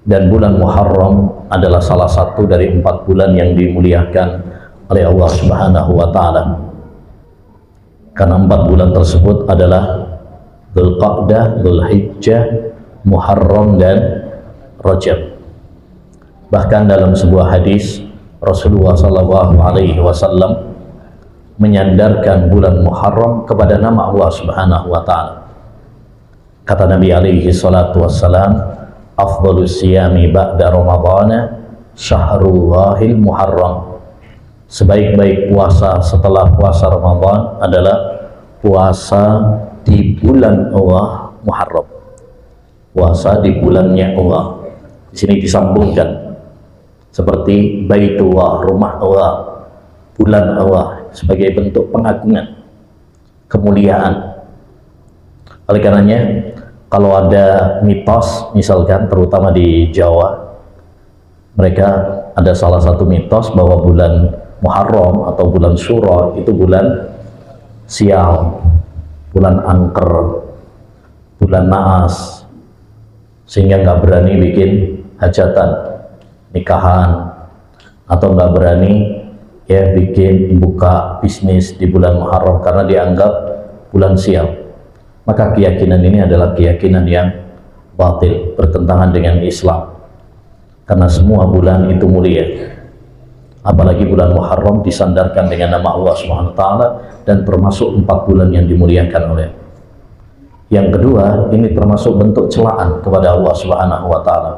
Dan bulan Muharram adalah salah satu dari 4 bulan yang dimuliakan oleh Allah Subhanahu wa Ta'ala. Karena 4 bulan tersebut adalah Dzulqa'dah, Dzulhijjah, Muharram, dan Rajab. Bahkan dalam sebuah hadis Rasulullah SAW menyandarkan bulan Muharram kepada nama Allah Subhanahu wa Ta'ala. Kata Nabi alaihi salatu wassalam, afdhalus siyami ba'da ramadhana syahrullahil muharram. Sebaik-baik puasa setelah puasa Ramadan adalah puasa di bulan Allah Muharram. Puasa di bulannya Allah. Di sini disambungkan seperti Baitullah, rumah Allah, bulan Allah, sebagai bentuk pengagungan, kemuliaan. Oleh karenanya, kalau ada mitos, misalkan terutama di Jawa, mereka ada salah satu mitos bahwa bulan Muharram atau bulan Syura itu bulan sial, bulan angker, bulan naas, sehingga nggak berani bikin hajatan, nikahan, atau nggak berani ya bikin buka bisnis di bulan Muharram karena dianggap bulan sial. Maka keyakinan ini adalah keyakinan yang batil, bertentangan dengan Islam. Karena semua bulan itu mulia, apalagi bulan Muharram disandarkan dengan nama Allah Subhanahu wa Ta'ala dan termasuk 4 bulan yang dimuliakan oleh. Yang kedua, ini termasuk bentuk celaan kepada Allah Subhanahu wa Ta'ala.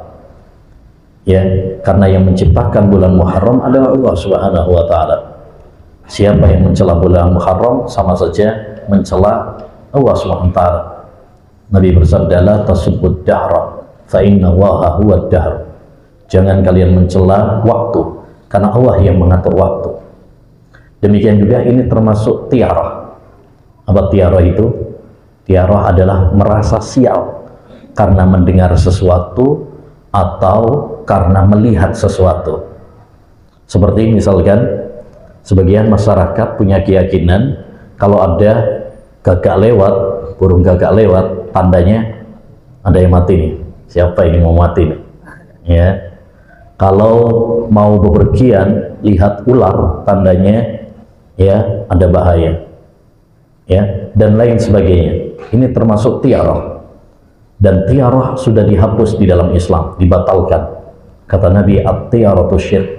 Ya, karena yang menciptakan bulan Muharram adalah Allah Subhanahu wa Ta'ala. Siapa yang mencela bulan Muharram sama saja mencela Allah Subhanahu wa Ta'ala. Nabi bersabda, la tasubbud dahra fa inna Allaha huwad dahr. Jangan kalian mencela waktu, karena Allah yang mengatur waktu. Demikian juga ini termasuk tiarah. Apa tiarah itu? Tiarah adalah merasa sial karena mendengar sesuatu atau karena melihat sesuatu. Seperti misalkan sebagian masyarakat punya keyakinan kalau ada gagak lewat, burung gagak lewat, tandanya ada yang mati nih. Siapa ini mau mati nih? Ya. Kalau mau bepergian, lihat ular, tandanya ya ada bahaya. Ya, dan lain sebagainya. Ini termasuk tiarah. Dan tiarah sudah dihapus di dalam Islam, dibatalkan. Kata Nabi, at-tiaratu syirk.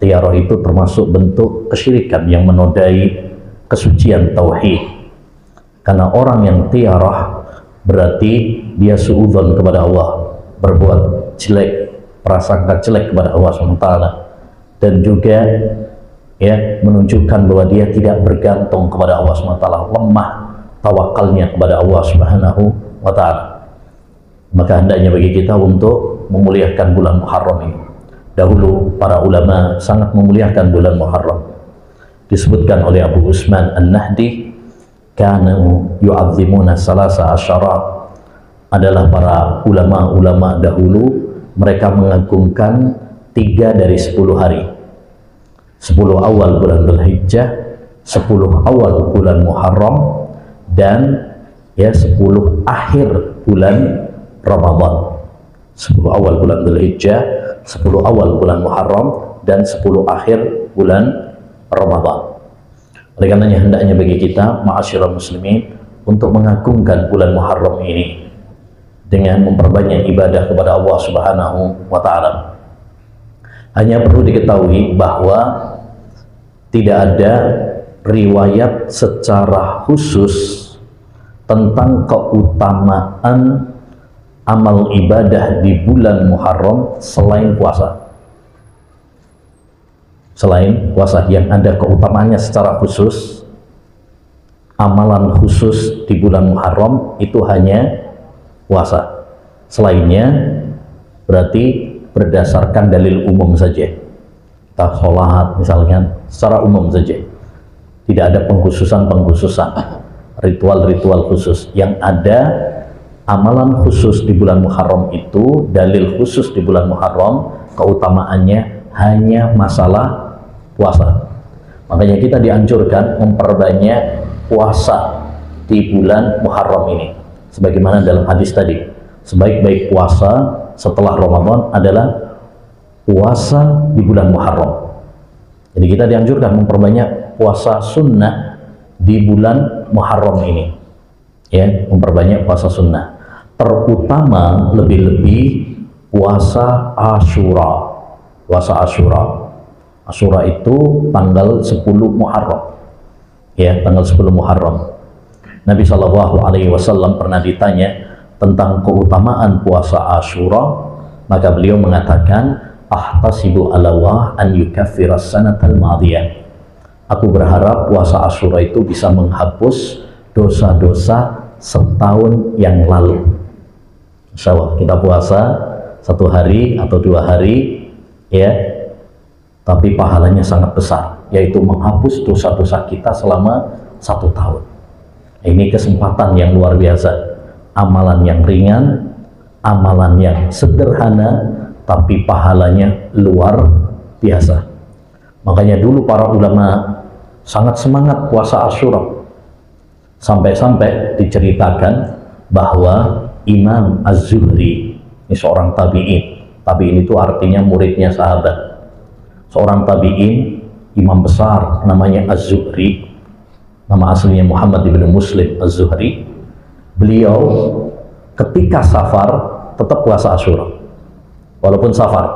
Tiarah itu termasuk bentuk kesyirikan yang menodai kesucian tauhid. Karena orang yang tiarah berarti dia suudzon kepada Allah, berbuat jelek, prasangka jelek kepada Allah SWT, dan juga ya menunjukkan bahwa dia tidak bergantung kepada Allah SWT, lemah tawakalnya kepada Allah Subhanahu wa Ta'ala. Maka hendaknya bagi kita untuk memuliakan bulan Muharram ini. Dahulu para ulama sangat memuliakan bulan Muharram. Disebutkan oleh Abu Usman An-Nahdi, kanu yu'azzimuna salasa asyara, adalah para ulama-ulama dahulu, mereka mengagungkan 3 dari 10 hari. 10 awal bulan Dzulhijjah, 10 awal bulan Muharram, dan ya 10 akhir bulan Ramadan. 10 awal bulan Dzulhijjah, 10 awal bulan Muharram, dan 10 akhir bulan Ramadan. Oleh karenanya hendaknya bagi kita, ma'asyiral muslimin, untuk mengagungkan bulan Muharram ini dengan memperbanyak ibadah kepada Allah Subhanahu wa Ta'ala. Hanya perlu diketahui bahwa tidak ada riwayat secara khusus tentang keutamaan amal ibadah di bulan Muharram selain puasa. Selain puasa, yang ada keutamaannya secara khusus, amalan khusus di bulan Muharram itu hanya puasa. Selainnya berarti berdasarkan dalil umum saja. Kita sholat misalkan secara umum saja, tidak ada pengkhususan ritual-ritual khusus. Yang ada amalan khusus di bulan Muharram itu, dalil khusus di bulan Muharram, keutamaannya hanya masalah puasa. Makanya kita dianjurkan memperbanyak puasa di bulan Muharram ini, sebagaimana dalam hadis tadi, sebaik-baik puasa setelah Ramadan adalah puasa di bulan Muharram. Jadi kita dianjurkan memperbanyak puasa sunnah di bulan Muharram ini, ya, memperbanyak puasa sunnah, terutama lebih-lebih puasa Asyura. Puasa Asyura itu tanggal 10 Muharram, ya, tanggal 10 Muharram. Nabi SAW pernah ditanya tentang keutamaan puasa Asyura, maka beliau mengatakan, ahtasibu ala Allah an yukaffiras sanatal madiyah. Aku berharap puasa Asyura itu bisa menghapus dosa-dosa setahun yang lalu. Insya Allah kita puasa 1 hari atau 2 hari, ya, tapi pahalanya sangat besar, yaitu menghapus dosa-dosa kita selama 1 tahun. Ini kesempatan yang luar biasa, amalan yang ringan, amalan yang sederhana, tapi pahalanya luar biasa. Makanya dulu para ulama sangat semangat puasa Asyura, sampai-sampai diceritakan bahwa Imam Az-Zuhri, ini seorang tabi'in itu artinya muridnya sahabat, seorang tabi'in, imam besar namanya Az-Zuhri, nama aslinya Muhammad ibn Muslim Az-Zuhri. Beliau ketika safar tetap puasa Asyura walaupun safar,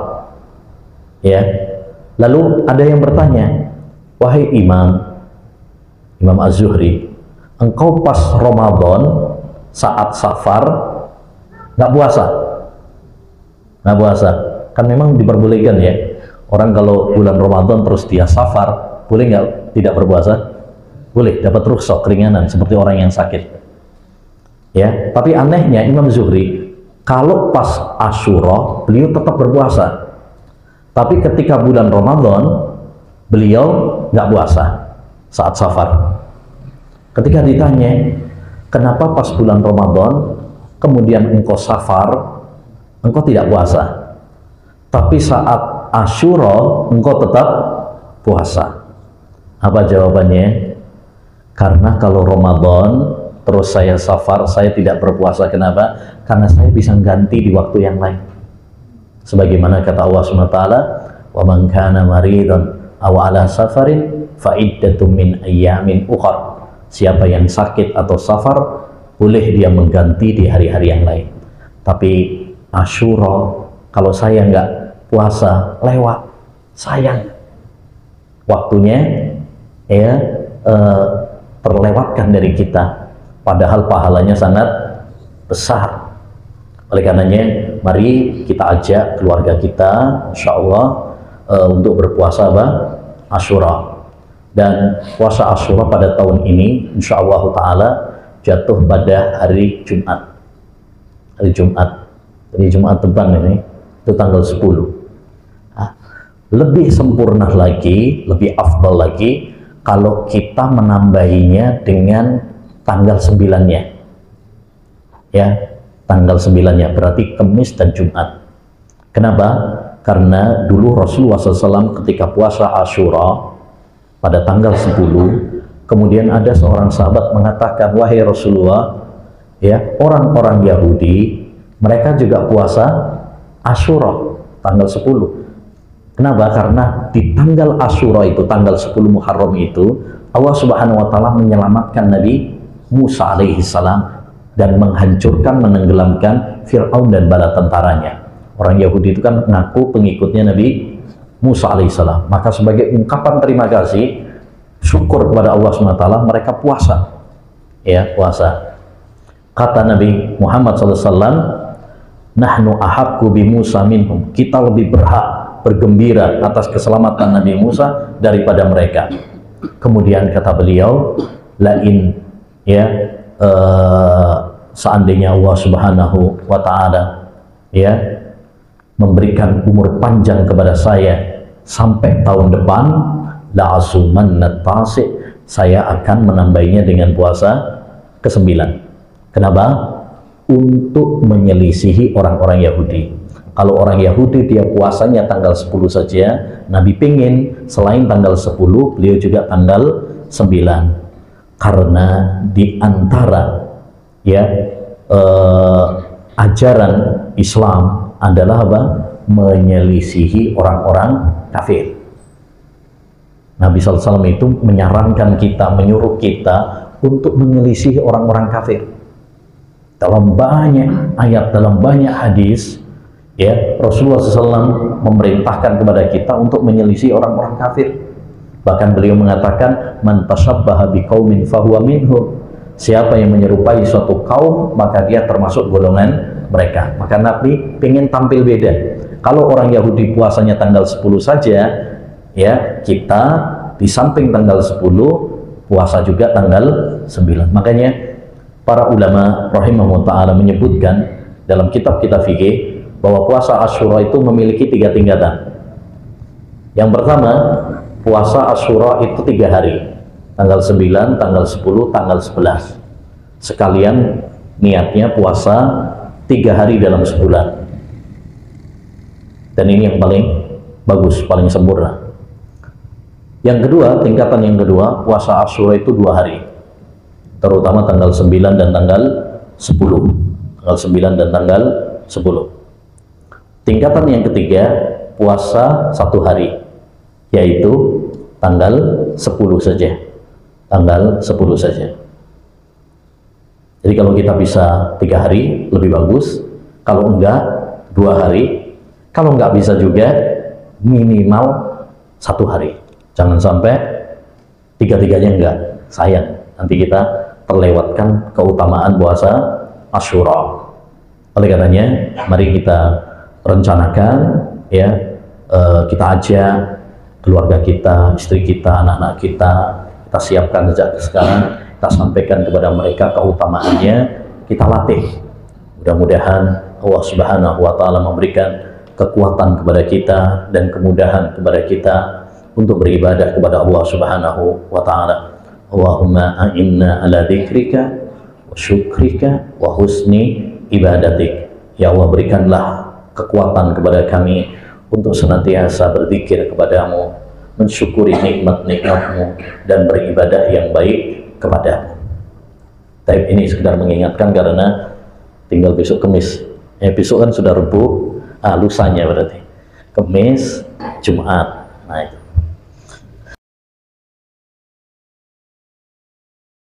ya. Lalu ada yang bertanya, wahai Imam Az-Zuhri, engkau pas Ramadan saat safar nggak puasa? Nggak puasa, kan memang diperbolehkan, ya, orang kalau bulan Ramadan terus dia safar, boleh nggak tidak berpuasa? Boleh, dapat rukhsah keringanan seperti orang yang sakit, ya. Tapi anehnya Imam Zuhri kalau pas Asyura beliau tetap berpuasa, tapi ketika bulan Ramadan beliau nggak puasa saat safar. Ketika ditanya, kenapa pas bulan Ramadan kemudian engkau safar, engkau tidak puasa, tapi saat Asyura engkau tetap puasa? Apa jawabannya? Karena kalau Ramadan terus saya safar, saya tidak berpuasa. Kenapa? Karena saya bisa ganti di waktu yang lain. Sebagaimana kata Allah SWT, wa man kana maridan aw ala safarin fa iddatum min ayyamin ukhra. Siapa yang sakit atau safar, boleh dia mengganti di hari-hari yang lain. Tapi Asyura, kalau saya nggak puasa, lewat, sayang, waktunya, ya, terlewatkan dari kita, padahal pahalanya sangat besar. Oleh karenanya, mari kita ajak keluarga kita, insya Allah, untuk berpuasa Asyura. Dan puasa Asyura pada tahun ini, insya Allah Ta'ala, jatuh pada hari Jumat. Hari Jumat. Jadi Jumat depan ini, itu tanggal 10. Lebih sempurna lagi, lebih afdal lagi, kalau kita menambahinya dengan tanggal 9-nya, ya, tanggal 9-nya berarti Kamis dan Jumat. Kenapa? Karena dulu Rasulullah SAW ketika puasa Asyura pada tanggal 10, kemudian ada seorang sahabat mengatakan, wahai Rasulullah, ya, orang-orang Yahudi mereka juga puasa Asyura tanggal 10. Kenapa? Karena di tanggal Asyura itu, tanggal 10 Muharram itu, Allah Subhanahu wa Ta'ala menyelamatkan Nabi Musa alaihissalam dan menghancurkan, menenggelamkan Fir'aun dan bala tentaranya. Orang Yahudi itu kan ngaku pengikutnya Nabi Musa alaihissalam. Maka sebagai ungkapan terima kasih, syukur kepada Allah SWT, mereka puasa, ya, puasa. Kata Nabi Muhammad SAW, nahnu ahaqqu bi Musa minhum, kita lebih berhak bergembira atas keselamatan Nabi Musa daripada mereka. Kemudian kata beliau, lain, ya, seandainya Allah Subhanahu wa Ta'ala, ya, memberikan umur panjang kepada saya sampai tahun depan, la asumanna tasi, saya akan menambahinya dengan puasa ke-9. Kenapa? Untuk menyelisihi orang-orang Yahudi. Kalau orang Yahudi dia puasanya tanggal 10 saja, Nabi pingin selain tanggal 10 beliau juga tanggal 9. Karena di antara, ya, ajaran Islam, adalah apa? Menyelisihi orang-orang kafir. Nabi SAW itu menyarankan kita, menyuruh kita untuk menyelisihi orang-orang kafir. Dalam banyak ayat, dalam banyak hadis, ya, Rasulullah SAW memerintahkan kepada kita untuk menyelisih orang-orang kafir. Bahkan beliau mengatakan, man tashabbaha biqaumin fahuwa minhum. Siapa yang menyerupai suatu kaum, maka dia termasuk golongan mereka. Maka Nabi ingin tampil beda. Kalau orang Yahudi puasanya tanggal 10 saja, ya, kita di samping tanggal 10 puasa juga tanggal 9. Makanya para ulama rahimahullah ta'ala menyebutkan dalam kitab-kitab fikih bahwa puasa Asyura itu memiliki 3 tingkatan. Yang pertama, puasa Asyura itu 3 hari, tanggal 9, tanggal 10, tanggal 11. Sekalian niatnya puasa 3 hari dalam sebulan. Dan ini yang paling bagus, paling sempurna. Yang kedua, tingkatan yang kedua, puasa Asyura itu 2 hari, terutama tanggal 9 dan tanggal 10. Tanggal 9 dan tanggal 10. Tingkatan yang ketiga, puasa 1 hari, yaitu tanggal 10 saja. Tanggal 10 saja. Jadi kalau kita bisa 3 hari, lebih bagus. Kalau enggak, 2 hari. Kalau enggak bisa juga, minimal 1 hari. Jangan sampai 3-tiganya enggak. Sayang, nanti kita terlewatkan keutamaan puasa Asyura. Oleh karenanya, mari kita rencanakan, ya, kita ajak keluarga kita, istri kita, anak-anak kita siapkan sejak sekarang, kita sampaikan kepada mereka keutamaannya, kita latih. Mudah-mudahan Allah Subhanahu wa ta'ala memberikan kekuatan kepada kita dan kemudahan kepada kita untuk beribadah kepada Allah Subhanahu wa ta'ala. Allahumma a'inna ala dzikrika wa syukrika wa husni ibadatik. Ya Allah, berikanlah kekuatan kepada kami untuk senantiasa berzikir kepadamu, mensyukuri nikmat-nikmatmu, dan beribadah yang baik kepadamu. Tapi ini sekedar mengingatkan karena tinggal besok Kamis. Besok kan sudah Rebu, lusanya berarti Kamis, Jumat. Nah itu